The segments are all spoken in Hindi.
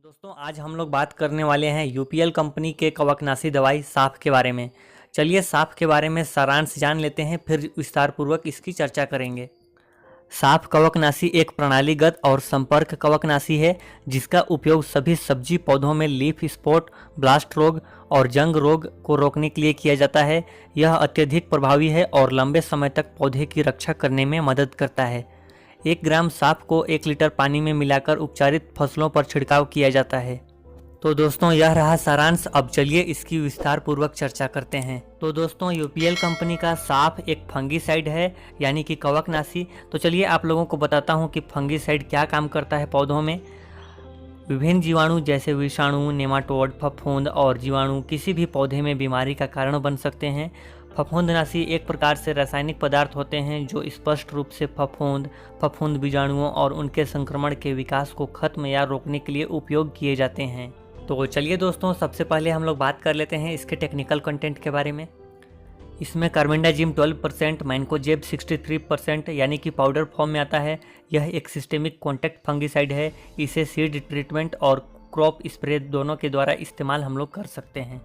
दोस्तों आज हम लोग बात करने वाले हैं यूपीएल कंपनी के कवकनाशी दवाई साफ के बारे में। चलिए साफ के बारे में सारांश जान लेते हैं, फिर विस्तार पूर्वक इसकी चर्चा करेंगे। साफ कवकनाशी एक प्रणालीगत और संपर्क कवकनाशी है जिसका उपयोग सभी सब्जी पौधों में लीफ स्पॉट, ब्लास्ट रोग और जंग रोग को रोकने के लिए किया जाता है। यह अत्यधिक प्रभावी है और लंबे समय तक पौधे की रक्षा करने में मदद करता है। 1 ग्राम साफ को 1 लीटर पानी में मिलाकर उपचारित फसलों पर छिड़काव किया जाता है। तो दोस्तों यह रहा सारांश। अब चलिए इसकी विस्तार पूर्वक चर्चा करते हैं। तो दोस्तों यूपीएल कंपनी का साफ एक फंगीसाइड है, यानी कि कवकनाशी। तो चलिए आप लोगों को बताता हूँ कि फंगीसाइड क्या काम करता है पौधों में। विभिन्न जीवाणु जैसे विषाणु, नेमाटोड, फफूंद और जीवाणु किसी भी पौधे में बीमारी का कारण बन सकते हैं। फफूंदनाशी एक प्रकार से रासायनिक पदार्थ होते हैं जो स्पष्ट रूप से फफूंद बीजाणुओं और उनके संक्रमण के विकास को खत्म या रोकने के लिए उपयोग किए जाते हैं। तो चलिए दोस्तों सबसे पहले हम लोग बात कर लेते हैं इसके टेक्निकल कंटेंट के बारे में। इसमें कार्बेंडाजिम 12%, मैंकोजेब 63% यानी कि पाउडर फॉर्म में आता है। यह एक सिस्टेमिक कॉन्टैक्ट फंगीसाइड है। इसे सीड ट्रीटमेंट और क्रॉप स्प्रे दोनों के द्वारा इस्तेमाल हम लोग कर सकते हैं।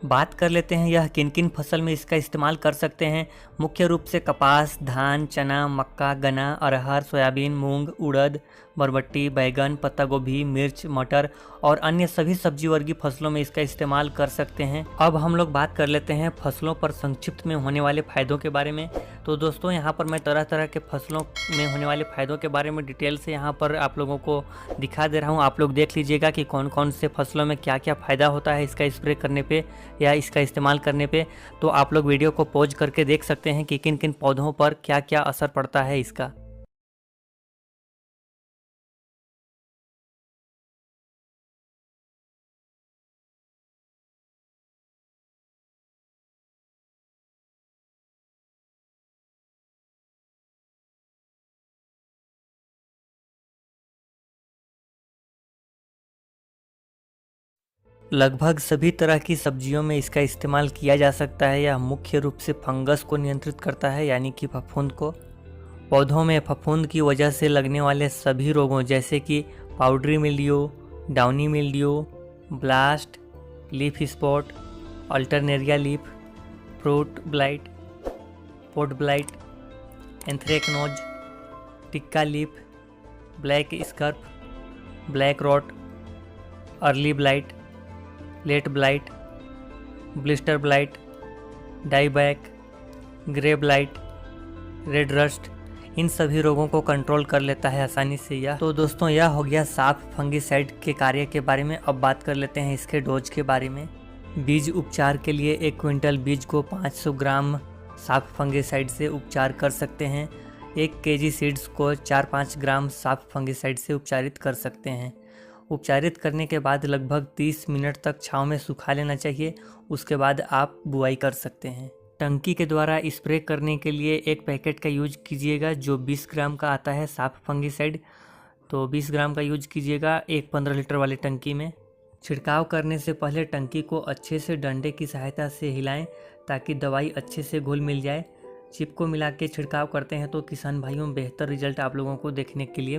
बात कर लेते हैं यह किन किन फसल में इसका इस्तेमाल कर सकते हैं। मुख्य रूप से कपास, धान, चना, मक्का, गन्ना, अरहर, सोयाबीन, मूंग, उड़द, बरबट्टी, बैगन, पत्ता गोभी, मिर्च, मटर और अन्य सभी सब्जी वर्गीय फसलों में इसका इस्तेमाल कर सकते हैं। अब हम लोग बात कर लेते हैं फसलों पर संक्षिप्त में होने वाले फायदों के बारे में। तो दोस्तों यहाँ पर मैं तरह तरह के फसलों में होने वाले फायदों के बारे में डिटेल से यहाँ पर आप लोगों को दिखा दे रहा हूँ। आप लोग देख लीजिएगा कि कौन कौन से फसलों में क्या क्या फ़ायदा होता है इसका स्प्रे करने पे या इसका इस्तेमाल करने पे। तो आप लोग वीडियो को पॉज करके देख सकते हैं कि किन किन पौधों पर क्या क्या असर पड़ता है इसका। लगभग सभी तरह की सब्जियों में इसका इस्तेमाल किया जा सकता है। यह मुख्य रूप से फंगस को नियंत्रित करता है, यानी कि फफूंद को। पौधों में फफूंद की वजह से लगने वाले सभी रोगों जैसे कि powdery mildew, downy mildew, blast, leaf spot, Alternaria leaf, fruit blight, pod blight, anthracnose, tikka leaf, black scurf, black rot, early blight, late blight, blister blight, dieback, grey blight, red rust, इन सभी रोगों को कंट्रोल कर लेता है आसानी से यह। तो दोस्तों यह हो गया साफ फंगीसाइड के कार्य के बारे में। अब बात कर लेते हैं इसके डोज के बारे में। बीज उपचार के लिए 1 क्विंटल बीज को 500 ग्राम साफ फंगीसाइड से उपचार कर सकते हैं। 1 केजी सीड्स को 4-5 ग्राम साफ फंगीसाइड से उपचारित कर सकते हैं। उपचारित करने के बाद लगभग 30 मिनट तक छांव में सुखा लेना चाहिए। उसके बाद आप बुआई कर सकते हैं। टंकी के द्वारा स्प्रे करने के लिए 1 पैकेट का यूज कीजिएगा जो 20 ग्राम का आता है साफ फंगीसाइड। तो 20 ग्राम का यूज कीजिएगा एक 15 लीटर वाली टंकी में। छिड़काव करने से पहले टंकी को अच्छे से डंडे की सहायता से हिलाएं ताकि दवाई अच्छे से घुल मिल जाए। चिप को मिला के छिड़काव करते हैं तो किसान भाइयों बेहतर रिजल्ट आप लोगों को देखने के लिए